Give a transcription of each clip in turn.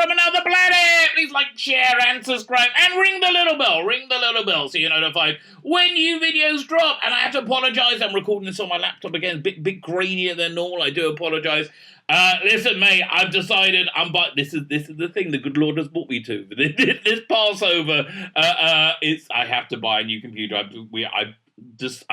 from another planet. Please like, share, and subscribe, and ring the little bell. Ring the little bell so you're notified when new videos drop. And I have to apologise. I'm recording this on my laptop again. Bit grainier than normal. I do apologise. Listen, mate, I've decided this is the thing the good Lord has brought me to. This Passover, I have to buy a new computer. It's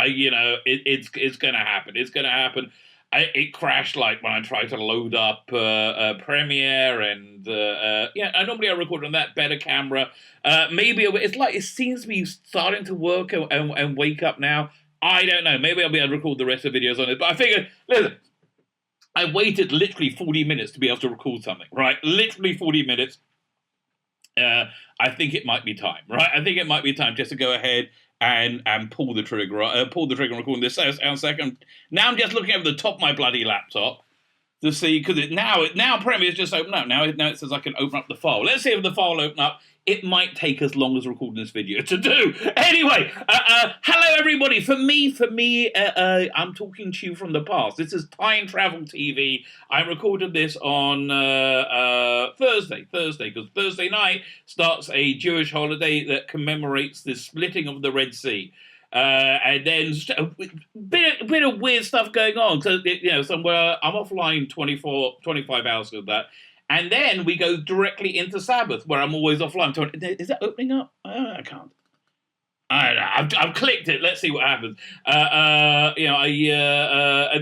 gonna happen. It's gonna happen. It crashed like when I tried to load up Premiere, and normally I record on that better camera. Maybe it seems to be starting to work and wake up now. I don't know. Maybe I'll be able to record the rest of the videos on it. But I figured, listen, I waited literally 40 minutes to be able to record something, right? Literally 40 minutes. I think it might be time, right? I think it might be time just to go ahead and pull the trigger and recording this. A second. Now I'm just looking over the top of my bloody laptop to see, because now Premiere's just opened up. Now it says I can open up the file. Let's see if the file will open up. It might take as long as recording this video to do. Anyway, hello everybody. For me, I'm talking to you from the past. This is Time Travel TV. I recorded this on Thursday, because Thursday night starts a Jewish holiday that commemorates the splitting of the Red Sea. And then a bit of weird stuff going on. So, somewhere I'm offline 25 hours of that. And then we go directly into Sabbath, where I'm always offline. Is that opening up? I can't. I don't know. I've clicked it. Let's see what happens. And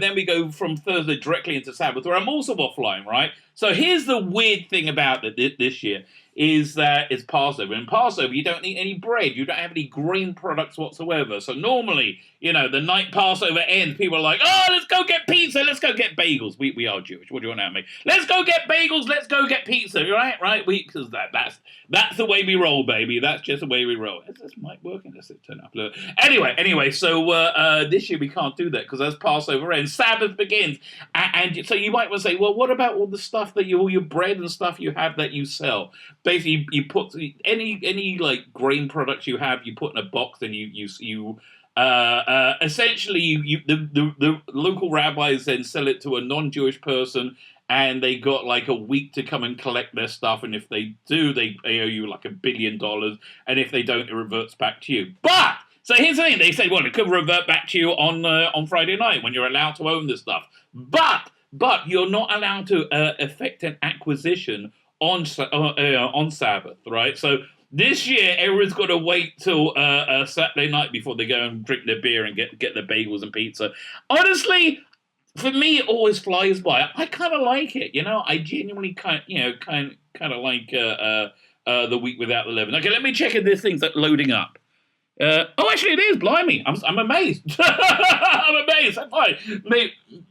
then we go from Thursday directly into Sabbath, where I'm also offline, right? So here's the weird thing about it this year, is that it's Passover. In Passover, you don't eat any bread. You don't have any grain products whatsoever. So normally, the night Passover ends, people are like, oh, let's go get pizza. Let's go get bagels. We are Jewish. What do you want out of me? Let's go get bagels. Let's go get pizza. Right? Because that's the way we roll, baby. That's just the way we roll. Is this mic working? Let's turn up. Anyway, so this year we can't do that because as Passover ends, Sabbath begins. And so you might want to say, well, what about all the stuff that all your bread and stuff you have that you sell? Basically, you put any like grain products you have, you put in a box, and essentially the local rabbis then sell it to a non-Jewish person, and they got like a week to come and collect their stuff. And if they do, they owe you like $1 billion, and if they don't, it reverts back to you. But so here's the thing: they say, well, it could revert back to you on Friday night when you're allowed to own this stuff, but you're not allowed to effect an acquisition on Sabbath, right? So this year, everyone's got to wait till Saturday night before they go and drink their beer and get their bagels and pizza. Honestly, for me, it always flies by. I kind of like it, I genuinely kind of like the week without the leaven. Okay, let me check if this thing's loading up. Actually, it is. Blimey, I'm amazed. I'm amazed. I'm fine.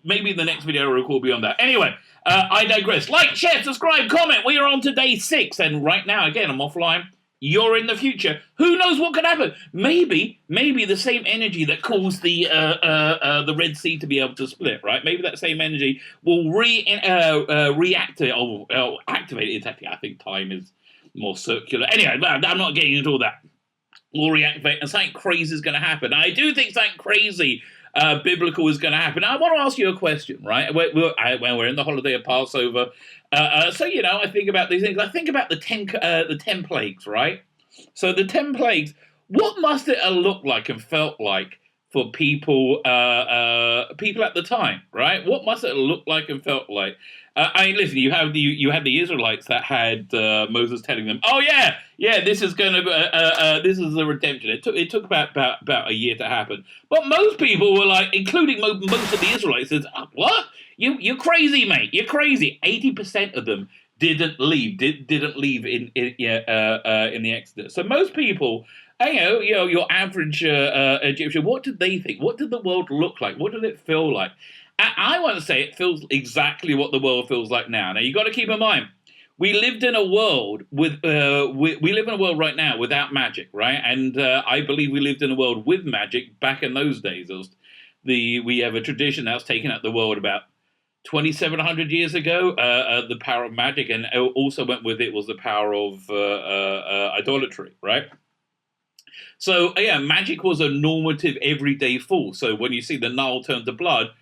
Maybe the next video I'll record beyond that. Anyway, I digress. Like, share, subscribe, comment. We are on to day 6, and right now, again, I'm offline. You're in the future. Who knows what could happen? Maybe the same energy that caused the Red Sea to be able to split, right? Maybe that same energy will reactivate or activate it. Exactly. I think time is more circular. Anyway, I'm not getting into all that. Will reactivate, and something crazy is going to happen. I do think something crazy biblical is going to happen. I want to ask you a question, right? We're in the holiday of Passover. So, I think about these things. I think about the 10 plagues, right? So the 10 plagues, what must it have looked like and felt like for people at the time, right? What must it have looked like and felt like? Listen, you have the Israelites that had Moses telling them, "Oh yeah, this is going to this is the redemption." It took about a year to happen, but most people were like, including most of the Israelites, says, "What? You're crazy, mate. You're crazy." 80% of them didn't leave. Didn't leave in the Exodus. So most people. Your average Egyptian, what did they think? What did the world look like? What did it feel like? I want to say it feels exactly what the world feels like now. Now, you got to keep in mind, we lived in a world we live in a world right now without magic, right? And I believe we lived in a world with magic back in those days. We have a tradition that was taken out the world about 2,700 years ago, the power of magic, and also went with it was the power of idolatry, right? So, magic was a normative everyday force. So when you see the Nile turn to blood,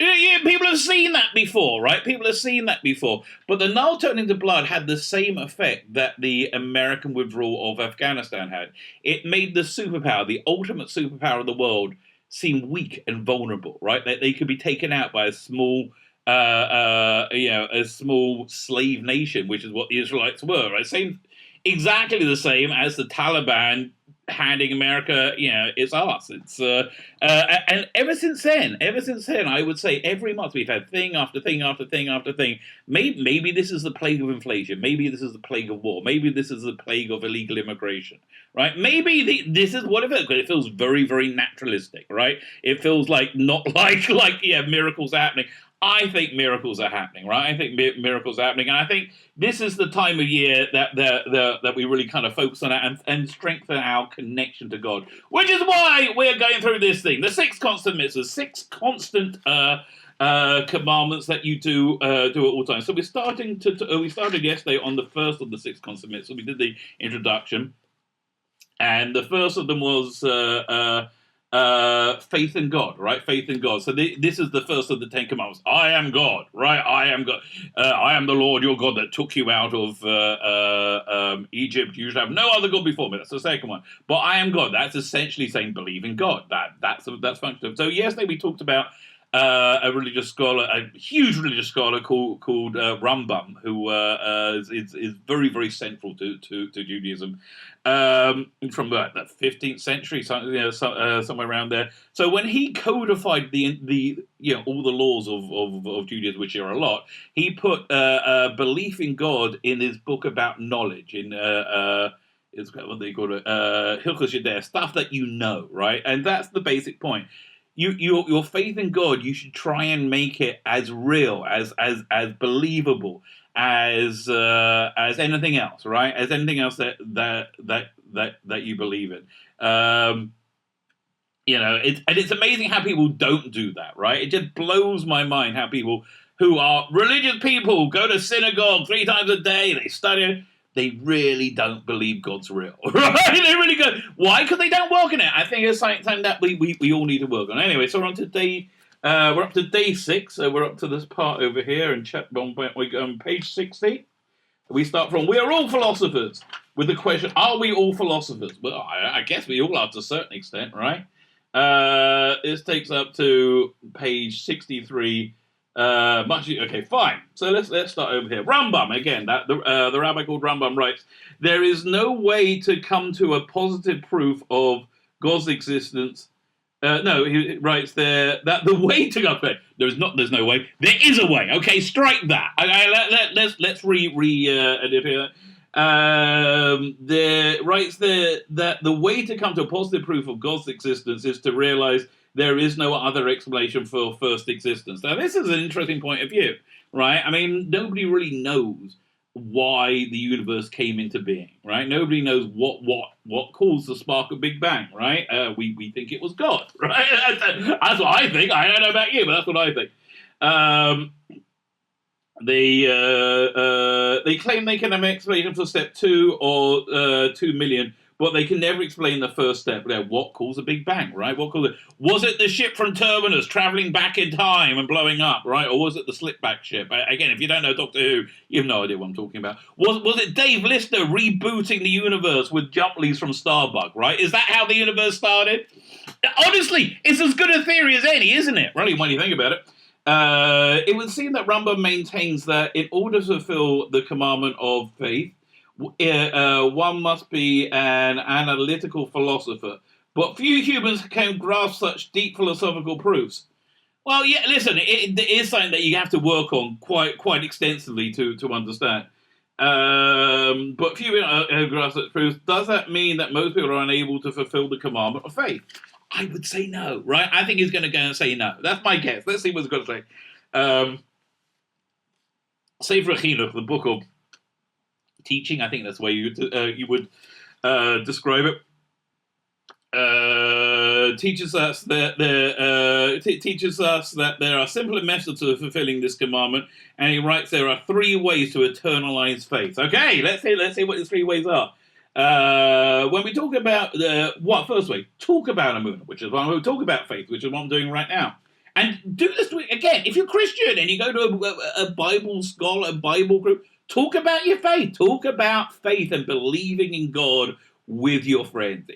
Yeah, people have seen that before, right? People have seen that before. But the Nile turning to blood had the same effect that the American withdrawal of Afghanistan had. It made the superpower, the ultimate superpower of the world, seem weak and vulnerable, right? That they could be taken out by a small, a small slave nation, which is what the Israelites were, right? Same, exactly the same as the Taliban handing America, its arse. It's and ever since then, I would say every month we've had thing after thing after thing after thing. Maybe this is the plague of inflation. Maybe this is the plague of war. Maybe this is the plague of illegal immigration. Right? Maybe this is what it feels. It feels very, very naturalistic. Right? It feels like not like miracles are happening. I think miracles are happening, right? I think miracles are happening, and I think this is the time of year that we really kind of focus on that and strengthen our connection to God, which is why we're going through this thing, the 6 constant mitzvahs, 6 constant commandments that you do at all times. So we're starting we started yesterday on the first of the 6 constant mitzvahs. We did the introduction, and the first of them was faith in God, right? Faith in God. So this is the first of the 10 commandments. I am God, right? I am God. I am the Lord your God that took you out of Egypt. You should have no other God before me. That's the second one. But I am God. That's essentially saying believe in God. That's functional. So yesterday we talked about a religious scholar, a huge religious scholar called Rambam, who is very, very central to Judaism, from the 15th century, somewhere around there. So when he codified the all the laws of Judaism, which are a lot, he put belief in God in his book about knowledge. It's what they call it, Hilchos Yedea, stuff that you know, right? And that's the basic point. Your faith in God, you should try and make it as real, as believable as anything else, right? As anything else that you believe in. It's amazing how people don't do that, right? It just blows my mind how people who are religious people go to synagogue 3 times a day, they study. They really don't believe God's real, right? They really go. Why? Because they don't work on it. I think it's something that we all need to work on. Anyway, so we're on to we're up to day 6. So we're up to this part over here, and we go on page 60. We start from, we are all philosophers, with the question, are we all philosophers? Well, I guess we all are to a certain extent, right? This takes up to page 63. Okay, fine. So let's start over here. Rambam again. The rabbi called Rambam writes, there is no way to come to a positive proof of God's existence. No, he writes there that the way to go. Okay, there's no way. There is a way. Okay, strike that. Okay, let's edit here. There writes there that the way to come to a positive proof of God's existence is to realize there is no other explanation for first existence. Now, this is an interesting point of view, right? I mean, nobody really knows why the universe came into being, right? Nobody knows what caused the spark of Big Bang, right? We think it was God, right? That's what I think. I don't know about you, but that's what I think. They claim they can have an explanation for step 2 or 2 million. But they can never explain the first step. What caused the Big Bang, right? What caused it? Was it the ship from Terminus traveling back in time and blowing up, right? Or was it the slipback ship? Again, if you don't know Doctor Who, you have no idea what I'm talking about. Was it Dave Lister rebooting the universe with jump leads from Starbug, right? Is that how the universe started? Honestly, it's as good a theory as any, isn't it? Really, when you think about it. It would seem that Rambam maintains that in order to fulfill the commandment of faith, one must be an analytical philosopher, but few humans can grasp such deep philosophical proofs. Well, yeah, listen, it is something that you have to work on quite extensively to understand. But few grasp such proofs. Does that mean that most people are unable to fulfill the commandment of faith? I would say no, right? I think he's going to go and say no. That's my guess. Let's see what he's going to say. Sefer Chinuch, the book of teaching, I think that's the way you would describe it. Teaches us that there are simpler methods of fulfilling this commandment, and he writes there are 3 ways to eternalize faith. Okay, let's see what the 3 ways are. When we talk about first way, talk about Amunah, which is one. We talk about faith, which is what I'm doing right now. And do this again. If you're Christian and you go to a Bible scholar, a Bible group, talk about your faith. Talk about faith and believing in God with your friends.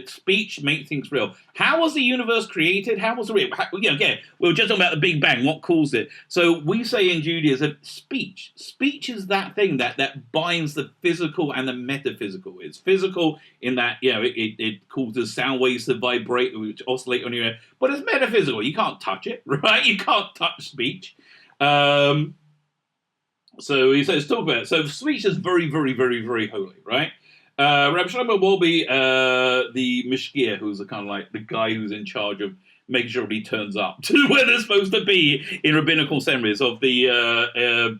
Speech makes things real. How was the universe created? How was it real? Again, we were just talking about the Big Bang. What caused it? So we say in Judaism, speech. Speech is that thing that binds the physical and the metaphysical. It's physical in that it causes sound waves to vibrate, which oscillate on your ear, but it's metaphysical. You can't touch it, right? You can't touch speech. So he says, talk about it. So speech is very, very, very, very holy, right? Rabbi Shlomo Wolbe, the Mishgiach, who's the kind of like the guy who's in charge of making sure he turns up to where they're supposed to be in rabbinical seminaries of the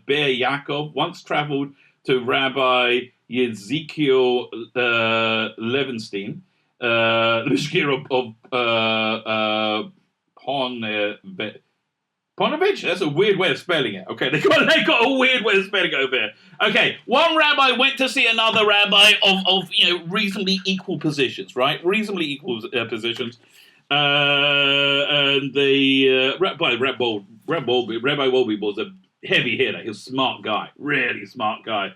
Be'er Yaakov, once traveled to Rabbi Yezikiel Levenstein, the Mishgiach of Ponovich? That's a weird way of spelling it. Okay, they got a weird way of spelling it over here. Okay, one rabbi went to see another rabbi of reasonably equal positions, right? Reasonably equal positions. And the Rabbi Wolbe was a heavy hitter. He was a smart guy, really smart guy.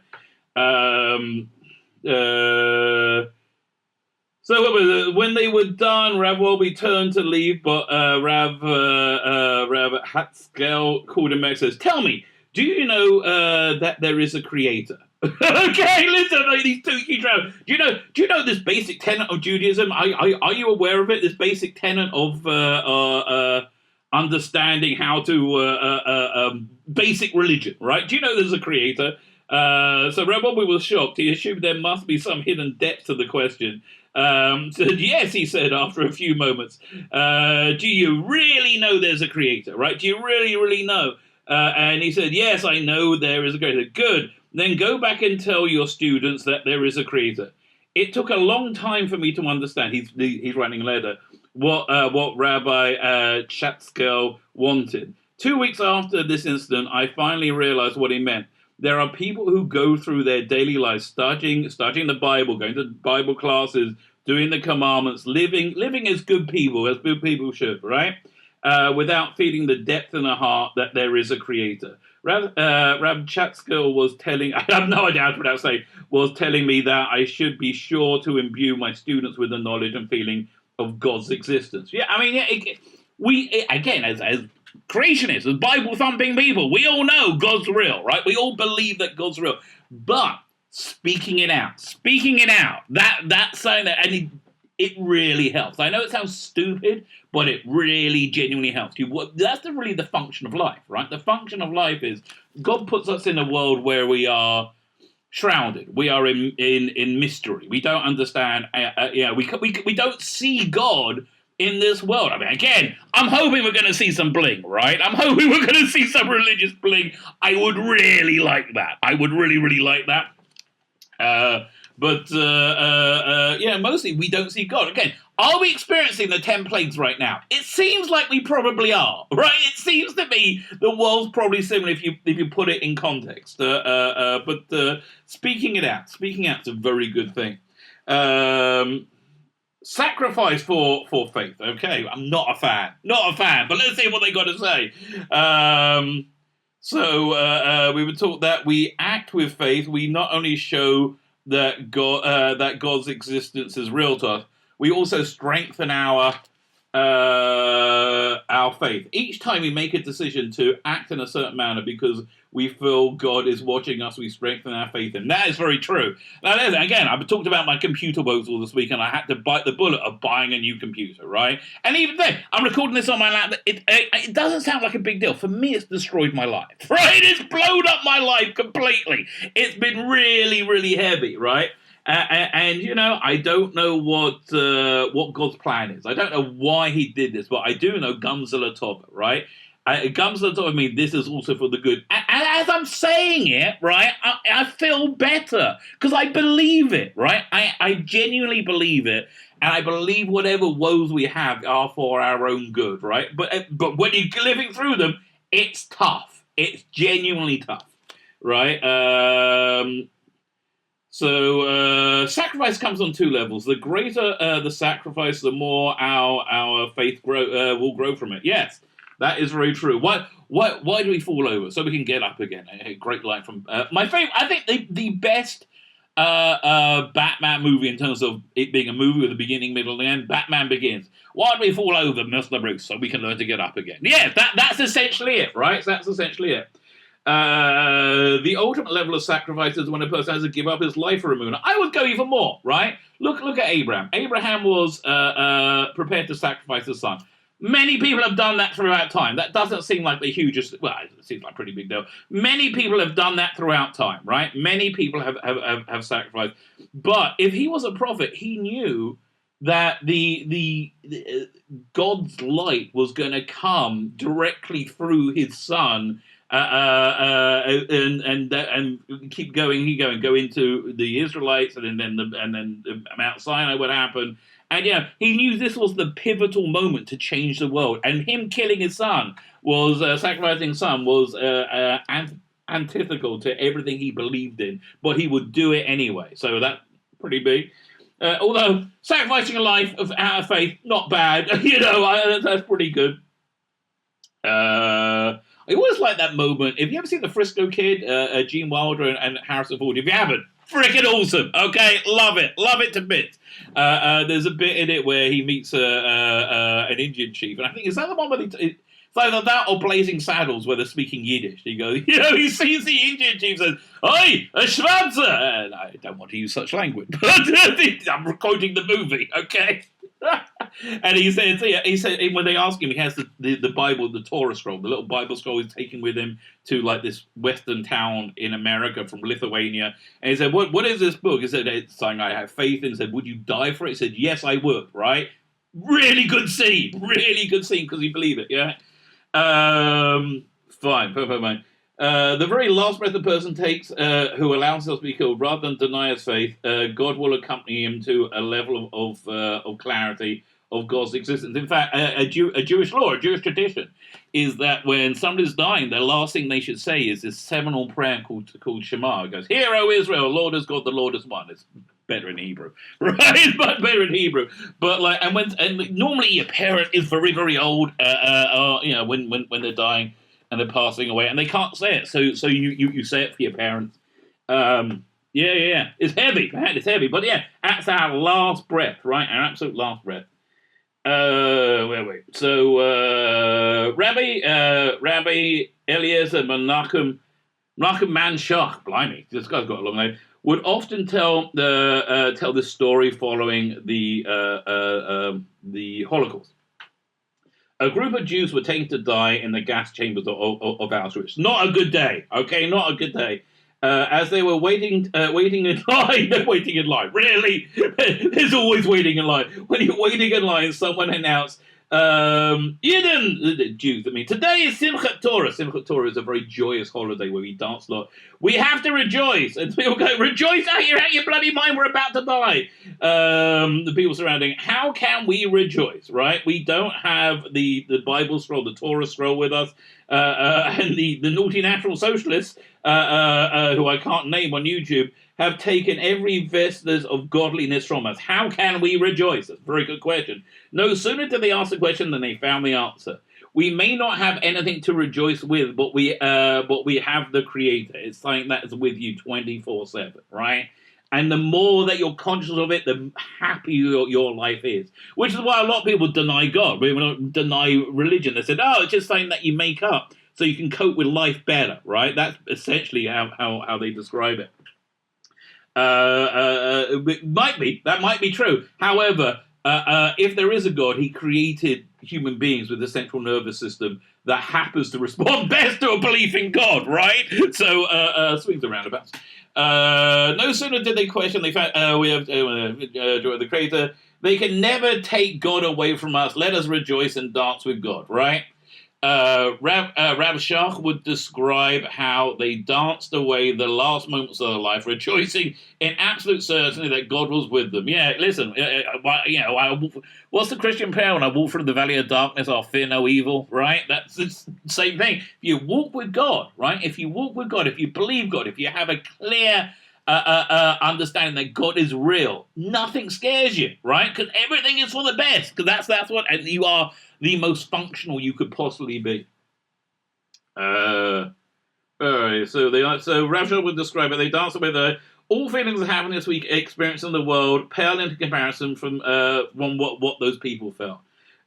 So when they were done, Rav Wolbe turned to leave, but Rav Hatzkel called him back and says, "Tell me, do you know that there is a creator?" Okay, listen, these two huge rabbis. Do you know this basic tenet of Judaism? Are you aware of it? This basic tenet of understanding how to basic religion, right? Do you know there's a creator? So Rav Wolbe was shocked. He assumed there must be some hidden depth to the question. Said, yes, he said after a few moments. Do you really know there's a creator, right? Do you really, really know? And he said, yes, I know there is a creator. Good. Then go back and tell your students that there is a creator. It took a long time for me to understand. He's writing a letter. What Rabbi Chatzkel wanted. 2 weeks after this incident, I finally realized what he meant. There are people who go through their daily lives studying the Bible, going to Bible classes, doing the commandments, living as good people should, right? Without feeling the depth in the heart that there is a creator. Rab Chatzkel was telling, I have no idea how to pronounce it, was telling me that I should be sure to imbue my students with the knowledge and feeling of God's existence. Yeah, I mean, again, as creationists, as Bible-thumping people, we all know God's real, right? We all believe that God's real. But speaking it out, that's something that, and it really helps. I know it sounds stupid, but it really genuinely helps you. That's really the function of life, right? The function of life is God puts us in a world where we are shrouded. We are in mystery. We don't understand. We don't see God in this world. I mean, again, I'm hoping we're going to see some bling, right? I'm hoping we're going to see some religious bling. I would really like that. I would really, really like that. But mostly we don't see God. Again, are we experiencing the 10 plagues right now? It seems like we probably are, right? It seems to me the world's probably similar if you put it in context. But speaking it out is a very good thing. Sacrifice for faith. Okay, I'm not a fan, but let's see what they got to say. We were taught that we act with faith. We not only show that God's existence is real to us, we also strengthen our faith. Each time we make a decision to act in a certain manner because we feel God is watching us, we strengthen our faith in. That is very true. Now, again, I've talked about my computer woes all this week, and I had to bite the bullet of buying a new computer, right? And even then, I'm recording this on my laptop. It doesn't sound like a big deal. For me, it's destroyed my life, right? It's blown up my life completely. It's been really, really heavy, right? And I don't know what God's plan is. I don't know why he did this, but I do know Gamzela Tova, right? Gamzela Tova means this is also for the good. And as I'm saying it, right, I feel better because I believe it, right? I genuinely believe it, and I believe whatever woes we have are for our own good, right? But when you're living through them, it's tough. It's genuinely tough, right? So sacrifice comes on two levels. The greater the sacrifice, the more our faith will grow from it. Yes, that is very true. Why do we fall over? So we can get up again. A great line from my favorite. I think the best Batman movie in terms of it being a movie with a beginning, middle, and end. Batman Begins. Why do we fall over, Mr. Bruce? So we can learn to get up again. Yeah, that's essentially it, right? That's essentially it. The ultimate level of sacrifice is when a person has to give up his life for a moon. I would go even more, right? Look at Abraham. Abraham was prepared to sacrifice his son. Many people have done that throughout time. That doesn't seem like the hugest, well, it seems like a pretty big deal. Many people have done that throughout time, right? Many people have sacrificed. But if he was a prophet, he knew that the God's light was going to come directly through his son, and keep going, go into the Israelites, and then Mount Sinai would happen. And yeah, he knew this was the pivotal moment to change the world. And him killing his son was sacrificing his son was antithetical to everything he believed in, but he would do it anyway. So that's pretty big. Although sacrificing a life out of faith, not bad. That's pretty good. I always like that moment. If you ever seen the Frisco Kid, Gene Wilder and Harrison Ford, if you haven't, freaking awesome. Okay, love it to bits. There's a bit in it where he meets an Indian chief, and I think is that the one where it's either that or Blazing Saddles, where they're speaking Yiddish. He goes, he sees the Indian chief and says, "Oi, a Schwanzer!" And I don't want to use such language, but I'm quoting the movie, okay? And he said when they ask him, he has the Bible, the Torah scroll, the little Bible scroll he's taken with him to like this western town in America from Lithuania. And he said, what is this book? He said, it's something I have faith in. He said, would you die for it? He said, yes, I would, right? Really good scene because you believe it, yeah? Fine. The very last breath a person takes who allows himself to be killed rather than deny his faith, God will accompany him to a level of clarity of God's existence. In fact, a Jewish law, a Jewish tradition, is that when somebody's dying, the last thing they should say is this seminal prayer called Shema. It goes, "Hear, O Israel, Lord is God, the Lord is one." It's better in Hebrew, right? It's much better in Hebrew. But normally your parent is very, very old, when they're dying and they're passing away, and they can't say it, so you say it for your parents. Yeah. It's heavy, man. It's heavy, but yeah, that's our last breath, right? Our absolute last breath. So Rabbi Eliezer Menachem Manshach, blimey, this guy's got a long name, would often tell this story following the Holocaust. A group of Jews were taken to die in the gas chambers of Auschwitz. Not a good day, okay? Not a good day. As they were waiting in line, they're waiting in line. Really? There's always waiting in line. When you're waiting in line, someone announced, the Jews, today is Simchat Torah. Simchat Torah is a very joyous holiday where we dance a lot. We have to rejoice. And people go, rejoice out your bloody mind, we're about to die. The people surrounding, how can we rejoice, right? We don't have the Bible scroll, the Torah scroll with us, and the naughty natural socialists, who I can't name on YouTube, have taken every vestige of godliness from us. How can we rejoice? That's a very good question. No sooner did they ask the question than they found the answer. We may not have anything to rejoice with, but we have the Creator. It's something that is with you 24/7, right? And the more that you're conscious of it, the happier your life is. Which is why a lot of people deny God. People deny religion. They said, it's just something that you make up so you can cope with life better, right? That's essentially how they describe it. That might be true. However, if there is a God, he created human beings with a central nervous system that happens to respond best to a belief in God, right? So, swings and roundabouts. No sooner did they question, they found, we have the Creator. They can never take God away from us. Let us rejoice and dance with God, right? Rav Shach would describe how they danced away the last moments of their life, rejoicing in absolute certainty that God was with them. Yeah, listen, what's the Christian prayer? When I walk through the valley of darkness, I'll fear no evil, right? That's the same thing. If you walk with God, right? If you walk with God, if you believe God, if you have a clear understanding that God is real, nothing scares you, right? Because everything is for the best. Because that's what, and you are the most functional you could possibly be. All right. So Rav Shach would describe it. They dance with all feelings of happiness we experience in the world pale into comparison from what those people felt.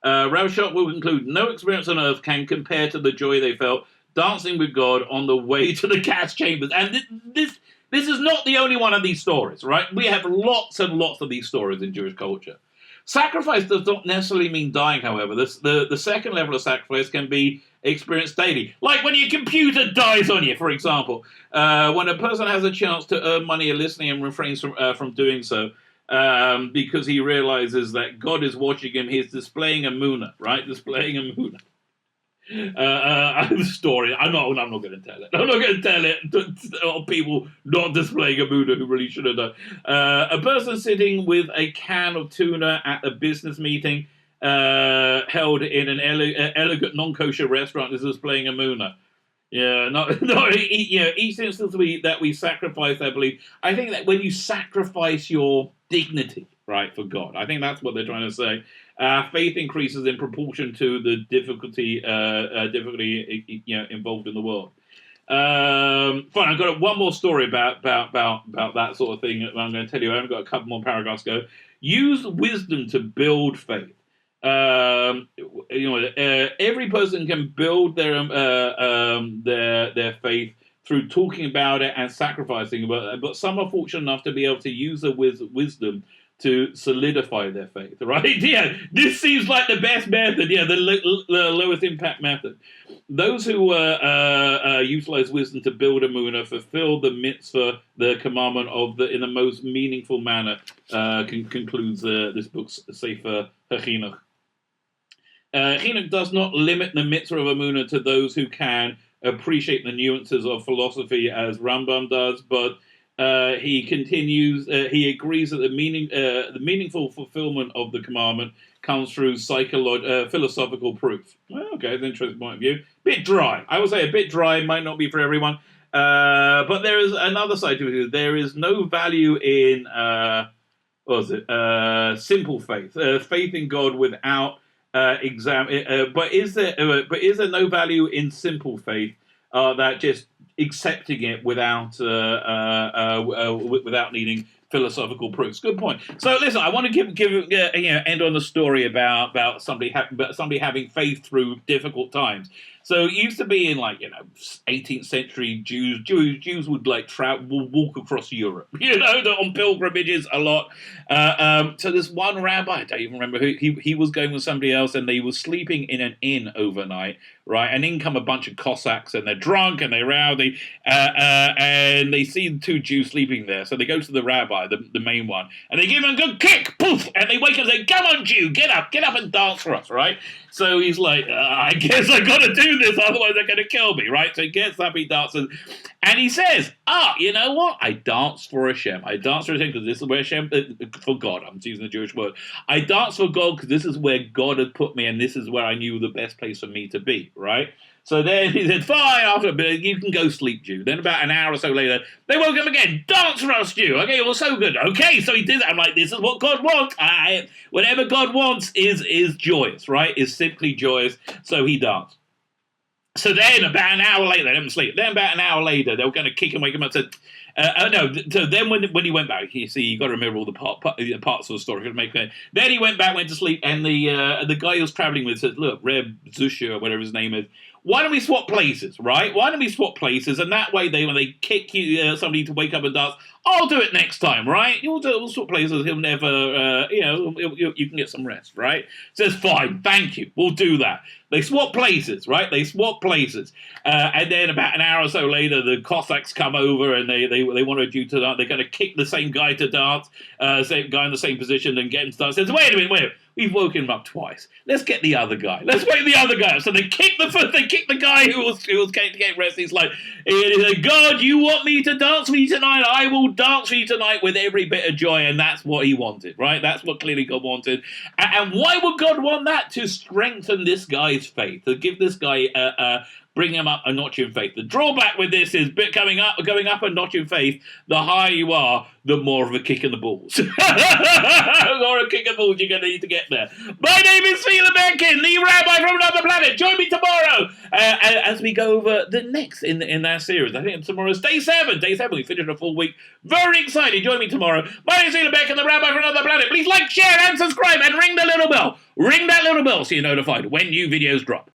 Rav Shach will conclude, no experience on earth can compare to the joy they felt dancing with God on the way to the gas chambers. And this is not the only one of these stories, right? We have lots and lots of these stories in Jewish culture. Sacrifice does not necessarily mean dying, however. The second level of sacrifice can be experienced daily. Like when your computer dies on you, for example. When a person has a chance to earn money illicitly and refrains from doing so, because he realizes that God is watching him, he's displaying a muna, right? Displaying a muna. I have a story. I'm not going to tell it. I'm not going to tell it to people not displaying a Buddha who really should have done. A person sitting with a can of tuna at a business meeting held in an elegant non-kosher restaurant is displaying a muna. Yeah, each instance that we sacrifice, I believe. I think that when you sacrifice your dignity, right, for God, I think that's what they're trying to say. Faith increases in proportion to the difficulty involved in the world. Fine, I've got one more story about that sort of thing. I'm going to tell you. I haven't got a couple more paragraphs to go. Use wisdom to build faith. Every person can build their faith through talking about it and sacrificing about it. But some are fortunate enough to be able to use the wisdom to solidify their faith, right? Yeah, this seems like the best method. Yeah, the lowest impact method. Those who utilize wisdom to build a munah fulfill the mitzvah, the commandment in the most meaningful manner. Concludes this book's Sefer HaChinuch. Chinuch does not limit the mitzvah of a munah to those who can appreciate the nuances of philosophy, as Rambam does, but he continues. He agrees that the meaningful fulfillment of the commandment comes through philosophical proof. Well, okay, that's an interesting point of view. Bit dry. I would say a bit dry. Might not be for everyone. But there is another side to it. There is no value in simple faith. Faith in God without but is there no value in simple faith that just accepting it without needing philosophical proofs? Good point. So listen, I want to end on the story about somebody having faith through difficult times. So it used to be in 18th century Jews would walk across Europe, on pilgrimages a lot. So there's one rabbi, I don't even remember who, he was going with somebody else, and they were sleeping in an inn overnight, right? And in come a bunch of Cossacks, and they're drunk and they're rowdy, and they see the two Jews sleeping there. So they go to the rabbi, the main one, and they give him a good kick, poof, and they wake up and say, "Come on, Jew, get up and dance for us," right? So he's like, I guess I got to do this, otherwise they're going to kill me, right? So he gets up, he dances, and he says, you know what? I dance for Hashem. I dance for Hashem because this is where Hashem, for God, I'm using the Jewish word. I dance for God because this is where God had put me, and this is where I knew the best place for me to be, right? So then he said, fine, after a bit, you can go sleep, Jew. Then about an hour or so later, they woke him again. Dance for us, Jew. Okay, well, so good. Okay, so he did that. I'm like, this is what God wants. Whatever God wants is joyous, right? Is simply joyous. So he danced. So then about an hour later, they didn't sleep. Then about an hour later, they were going to kick him, wake him up, and said, no. So then when he went back, you see, you got to remember all the parts of the story. Then he went back, went to sleep, and the guy he was traveling with said, look, Reb Zusha, or whatever his name is, why don't we swap places, right? Why don't we swap places? And that way, when they kick you, somebody to wake up and dance, I'll do it next time, right? We'll swap places. He'll never, you can get some rest, right? Says, fine, thank you. We'll do that. They swap places, right? They swap places. And then about an hour or so later, the Cossacks come over and they wanted you to dance. They're going to kick the same guy to dance, same guy in the same position, and get him to dance. Says, wait a minute. We've woken him up twice. Let's get the other guy. Let's wake the other guy up. So they kick the guy who was going to get rest. He's like, God, you want me to dance for you tonight? I will dance for you tonight with every bit of joy. And that's what he wanted, right? That's what clearly God wanted. And why would God want that? To strengthen this guy's faith, to give this guy bring them up a notch in faith. The drawback with this is going up a notch in faith, the higher you are, the more of a kick in the balls. Or a kick in the balls you're going to need to get there. My name is Tzvi Lebetkin, the rabbi from another planet. Join me tomorrow as we go over the next in our series. I think tomorrow's day 7. Day 7, we finished a full week. Very excited. Join me tomorrow. My name is Tzvi Lebetkin, the rabbi from another planet. Please like, share, and subscribe, and ring the little bell. Ring that little bell so you're notified when new videos drop.